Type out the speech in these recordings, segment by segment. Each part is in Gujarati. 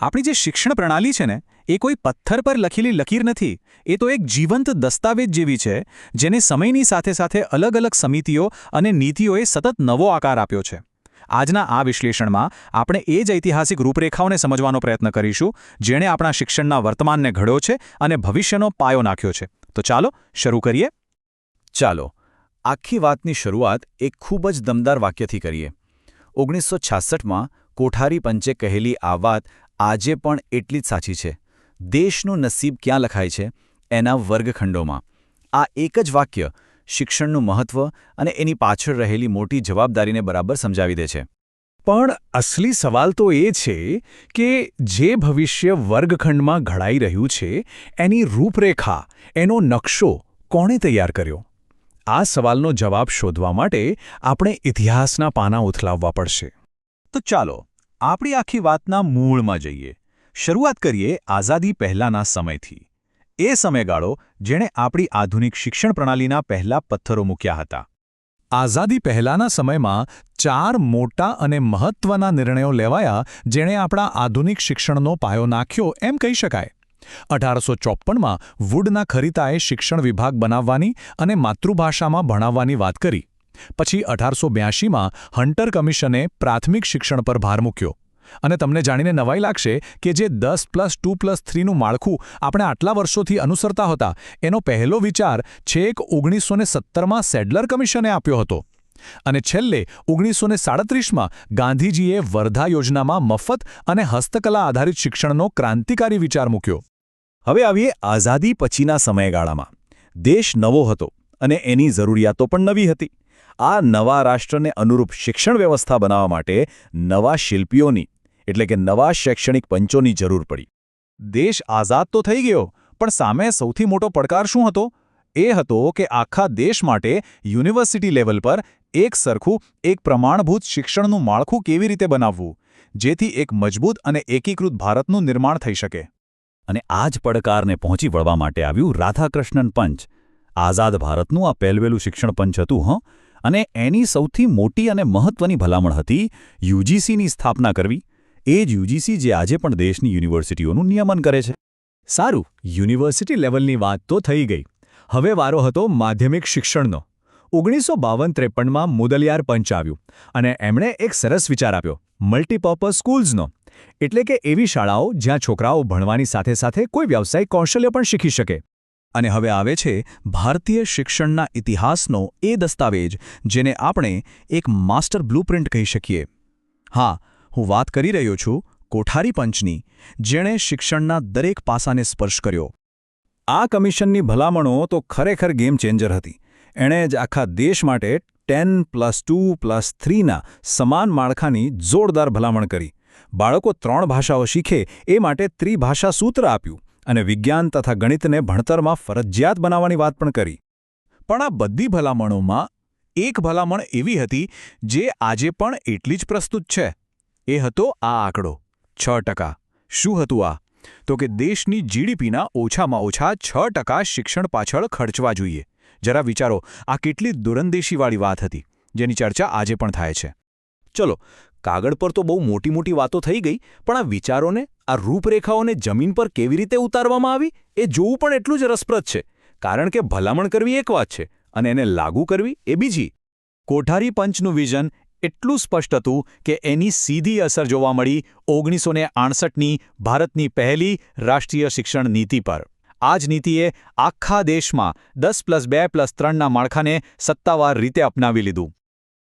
આપણી જે શિક્ષણ પ્રણાલી છે ને એ કોઈ પથ્થર પર લખેલી લકીર નથી. એ તો એક જીવંત દસ્તાવેજ જેવી છે જેને સમયની સાથે સાથે અલગ અલગ સમિતિઓ અને નીતિઓએ સતત નવો આકાર આપ્યો છે. આજના આ વિશ્લેષણમાં આપણે એ જ ઐતિહાસિક રૂપરેખાઓને સમજવાનો પ્રયત્ન કરીશું જેણે આપણા શિક્ષણના વર્તમાનને ઘડ્યો છે અને ભવિષ્યનો પાયો નાખ્યો છે. તો ચાલો શરૂ કરીએ. ચાલો આખી વાતની શરૂઆત એક ખૂબ જ દમદાર વાક્યથી કરીએ. 1966માં કોઠારી પંચે કહેલી આ વાત આજે પણ એટલી જ સાચી છે. દેશનું નસીબ ક્યાં લખાય છે? એના વર્ગખંડોમાં. આ એક જ વાક્ય શિક્ષણનું મહત્વ અને એની પાછળ રહેલી મોટી જવાબદારીને બરાબર સમજાવી દે છે. પણ અસલી સવાલ તો એ છે કે જે ભવિષ્ય વર્ગખંડમાં ઘડાઈ રહ્યું છે એની રૂપરેખા, એનો નકશો કોણે તૈયાર કર્યો? આ સવાલનો જવાબ શોધવા માટે આપણે ઇતિહાસના પાના ઉથલાવવા પડશે. તો ચાલો આપણી આખી વાતના મૂળમાં જઈએ. શરૂઆત કરીએ આઝાદી પહેલાંના સમયથી. એ સમયગાળો જેણે આપણી આધુનિક શિક્ષણ પ્રણાલીના પહેલા પથ્થરો મૂક્યા હતા. આઝાદી પહેલાંના સમયમાં 4 મોટા અને મહત્ત્વના નિર્ણયો લેવાયા જેણે આપણા આધુનિક શિક્ષણનો પાયો નાખ્યો એમ કહી શકાય. 1854માં વુડના ખરીતાએ શિક્ષણ વિભાગ બનાવવાની અને માતૃભાષામાં ભણાવવાની વાત કરી. પછી 1882માં હન્ટર કમિશને પ્રાથમિક શિક્ષણ પર ભાર મૂક્યો. અને તમને જાણીને નવાઈ લાગશે કે જે 10+2+3નું માળખું આપણે આટલા વર્ષોથી અનુસરતા હતા એનો પહેલો વિચાર છેક 1917માં સેડલર કમિશને આપ્યો હતો. અને છેલ્લે 1937માં ગાંધીજીએ વર્ધા યોજનામાં મફત અને હસ્તકલા આધારિત શિક્ષણનો ક્રાંતિકારી વિચાર મૂક્યો. હવે આવીએ આઝાદી પછીના સમયગાળામાં. દેશ નવો હતો અને એની જરૂરિયાતો પણ નવી હતી. આ નવા રાષ્ટ્રને અનુરૂપ શિક્ષણ વ્યવસ્થા બનાવવા માટે નવા શિલ્પીઓની એટલે કે નવા શૈક્ષણિક પંચોની જરૂર પડી. દેશ આઝાદ તો થઈ ગયો, પણ સામે સૌથી મોટો પડકાર શું હતો? એ હતો કે આખા દેશ માટે યુનિવર્સિટી લેવલ પર એક સરખું, એક પ્રમાણભૂત શિક્ષણનું માળખું કેવી રીતે બનાવવું, જેથી એક મજબૂત અને એકીકૃત ભારતનું નિર્માણ થઈ શકે. અને આ જ પડકારને પહોંચી વળવા માટે આવ્યું રાધાકૃષ્ણન પંચ. આઝાદ ભારતનું આ પહેલવેલું શિક્ષણ પંચ હતું. અને એની સૌથી મોટી અને મહત્વની ભલામણ હતી યુજીસીની સ્થાપના કરવી. એ જ યુજીસી જે આજે પણ દેશની યુનિવર્સિટીઓનું નિયમન કરે છે. સારું, યુનિવર્સિટી લેવલની વાત તો થઈ ગઈ. હવે વારો હતો માધ્યમિક શિક્ષણનો. 1952-53માં મુદલિયાર પંચ આવ્યું અને એમણે એક સરસ વિચાર આપ્યો, મલ્ટીપર્પઝ સ્કૂલ્સનો. એટલે કે એવી શાળાઓ જ્યાં છોકરાઓ ભણવાની સાથે સાથે કોઈ વ્યવસાયિક કૌશલ્ય પણ શીખી શકે. અને હવે આવે છે ભારતીય શિક્ષણના ઇતિહાસનો એ દસ્તાવેજ જેને આપણે એક માસ્ટર બ્લુપ્રિન્ટ કહી શકીએ. હા, હું વાત કરી રહ્યો છું કોઠારી પંચની, જેણે શિક્ષણના દરેક પાસાને સ્પર્શ કર્યો. આ કમિશનની ભલામણો તો ખરેખર ગેમ ચેન્જર હતી. એણે જ આખા દેશ માટે 10+2+3ના સમાન માળખાની જોરદાર ભલામણ કરી. બાળકો 3 ભાષાઓ શીખે એ માટે ત્રિભાષા સૂત્ર આપ્યું. અને વિજ્ઞાન તથા ગણિતને ભણતરમાં ફરજિયાત બનાવવાની વાત પણ કરી. પણ આ બધી ભલામણોમાં એક ભલામણ એવી હતી જે આજે પણ એટલી જ પ્રસ્તુત છે. એ હતો આ આંકડો 6%. શું હતું આ? તો કે દેશની જીડીપીના ઓછામાં ઓછા 6% શિક્ષણ પાછળ ખર્ચવા જોઈએ. જરા વિચારો, આ કેટલી દૂરંદેશીવાળી વાત હતી જેની ચર્ચા આજે પણ થાય છે. ચલો, કાગળ પર તો બહુ મોટી મોટી વાતો થઈ ગઈ, પણ આ વિચારોને, આ રૂપરેખાઓને જમીન પર કેવી રીતે ઉતારવામાં આવી એ જોવું પણ એટલું જ રસપ્રદ છે. કારણ કે ભલામણ કરવી એક વાત છે અને એને લાગુ કરવી એ બીજી. કોઠારી પંચનું વિઝન એટલું સ્પષ્ટ હતું કે એની સીધી અસર જોવા મળી 1968ની ભારતની પહેલી રાષ્ટ્રીય શિક્ષણ નીતિ પર. આ જ નીતિએ આખા દેશમાં 10+2+3ના માળખાને સત્તાવાર રીતે અપનાવી લીધું.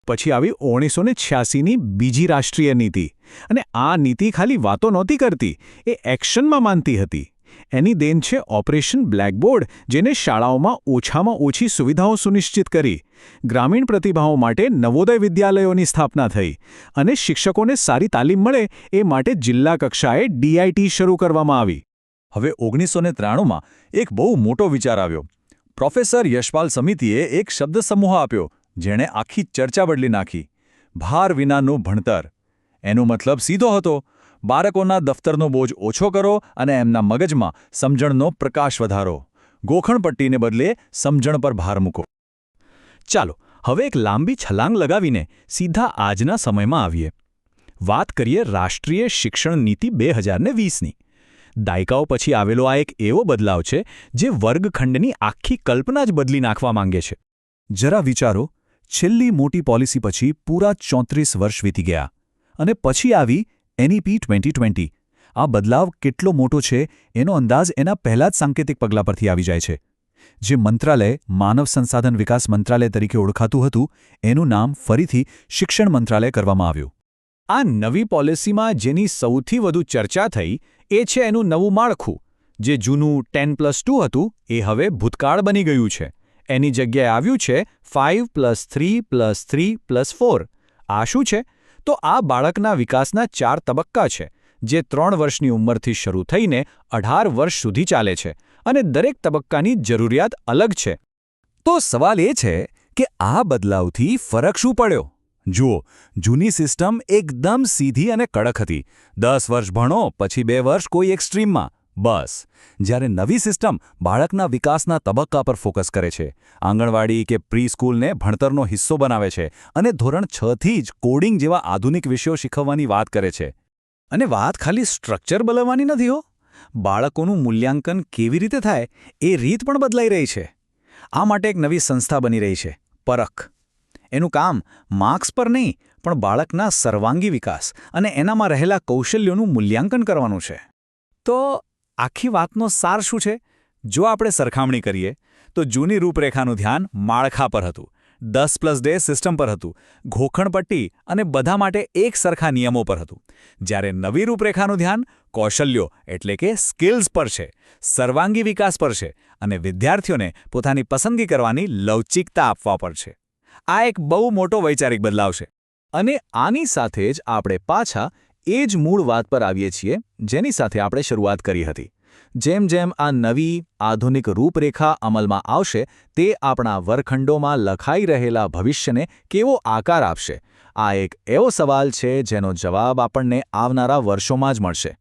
પછી આવી 1986ની બીજી રાષ્ટ્રીય નીતિ. અને આ નીતિ ખાલી વાતો નહોતી કરતી, એ એક્શનમાં માનતી હતી. એની દેન છે ઓપરેશન બ્લેકબોર્ડ, જેને શાળાઓમાં ઓછામાં ઓછી સુવિધાઓ સુનિશ્ચિત કરી. ગ્રામીણ પ્રતિભાઓ માટે નવોદય વિદ્યાલયોની સ્થાપના થઈ. અને શિક્ષકોને સારી તાલીમ મળે એ માટે જિલ્લા કક્ષાએ DIT શરૂ કરવામાં આવી. હવે 1993માં એક બહુ મોટો વિચાર આવ્યો. પ્રોફેસર યશપાલ સમિતિએ એક શબ્દ સમૂહ આપ્યો જેણે આખી ચર્ચા બદલી નાખી. ભાર વિનાનું ભણતર. એનો મતલબ સીધો હતો, બાળકોના દફતરનો બોજ ઓછો કરો અને એમના મગજમાં સમજણનો પ્રકાશ વધારો. ગોખણપટ્ટીને બદલે સમજણ પર ભાર મૂકો. ચાલો હવે એક લાંબી છલાંગ લગાવીને સીધા આજના સમયમાં આવીએ. વાત કરીએ રાષ્ટ્રીય શિક્ષણ નીતિ 2020ની. દાયકાઓ પછી આવેલો આ એક એવો બદલાવ છે જે વર્ગખંડની આખી કલ્પના જ બદલી નાખવા માંગે છે. જરા વિચારો, છેલ્લી મોટી પોલિસી પછી પૂરા 34 વર્ષ વીતી ગયા અને પછી આવી NEP 2020. આ બદલાવ કેટલો મોટો છે એનો અંદાજ એના પહેલા જ સાંકેતિક પગલાં પરથી આવી જાય છે. જે મંત્રાલય માનવ સંસાધન વિકાસ મંત્રાલય તરીકે ઓળખાતું હતું એનું નામ ફરીથી શિક્ષણ મંત્રાલય કરવામાં આવ્યું. આ નવી પોલિસીમાં જેની સૌથી વધુ ચર્ચા થઈ એ છે એનું નવું માળખું. જે જૂનું 10+2 હતું એ હવે ભૂતકાળ બની ગયું છે. એની જગ્યાએ આવ્યું છે 5+3+3+4. આ શું છે? તો આ બાળકના વિકાસના 4 તબક્કા છે જે 3 વર્ષની ઉંમરથી શરૂ થઈને 18 વર્ષ સુધી ચાલે છે અને દરેક તબક્કાની જરૂરિયાત અલગ છે. તો સવાલ એ છે કે આ બદલાવથી ફરક શું પડ્યો? જુઓ, જૂની સિસ્ટમ એકદમ સીધી અને કડક હતી. 10 વર્ષ ભણો, પછી 2 વર્ષ કોઈ એક સ્ટ્રીમમાં, બસ. જ્યારે નવી સિસ્ટમ બાળકના વિકાસના તબક્કા પર ફોકસ કરે છે, આંગણવાડી કે પ્રી સ્કૂલને ભણતરનો હિસ્સો બનાવે છે અને ધોરણ 6થી જ કોડિંગ જેવા આધુનિક વિષયો શીખવવાની વાત કરે છે. અને વાત ખાલી સ્ટ્રક્ચર બદલવાની નથી હો. બાળકોનું મૂલ્યાંકન કેવી રીતે થાય એ રીત પણ બદલાઈ રહી છે. આ માટે એક નવી સંસ્થા બની રહી છે, પરખ. એનું કામ માર્ક્સ પર નહીં પણ બાળકના સર્વાંગી વિકાસ અને એનામાં રહેલા કૌશલ્યોનું મૂલ્યાંકન કરવાનું છે. તો આખી વાતનો સાર શું છે? જો આપણે સરખામણી કરીએ તો જૂની રૂપરેખાનું ધ્યાન માળખા પર હતું, 10+2 સિસ્ટમ પર હતું, ઘોખણપટ્ટી અને બધા માટે એક સરખા નિયમો પર હતું. જ્યારે નવી રૂપરેખાનું ધ્યાન કૌશલ્યો એટલે કે સ્કિલ્સ પર છે, સર્વાંગી વિકાસ પર છે અને વિદ્યાર્થીઓને પોતાની પસંદગી કરવાની લવચિકતા આપવા પર છે. આ એક બહુ મોટો વૈચારિક બદલાવ છે. અને આની સાથે જ આપણે પાછા એ જ મૂળ વાત પર આવીએ છીએ જેની સાથે આપણે શરૂઆત કરી હતી. જેમ જેમ આ નવી આધુનિક રૂપરેખા અમલમાં આવશે તે આપણા વર્ગખંડોમાં લખાઈ રહેલા ભવિષ્યને કેવો આકાર આપશે? આ એક એવો સવાલ છે જેનો જવાબ આપણને આવનારા વર્ષોમાં જ મળશે.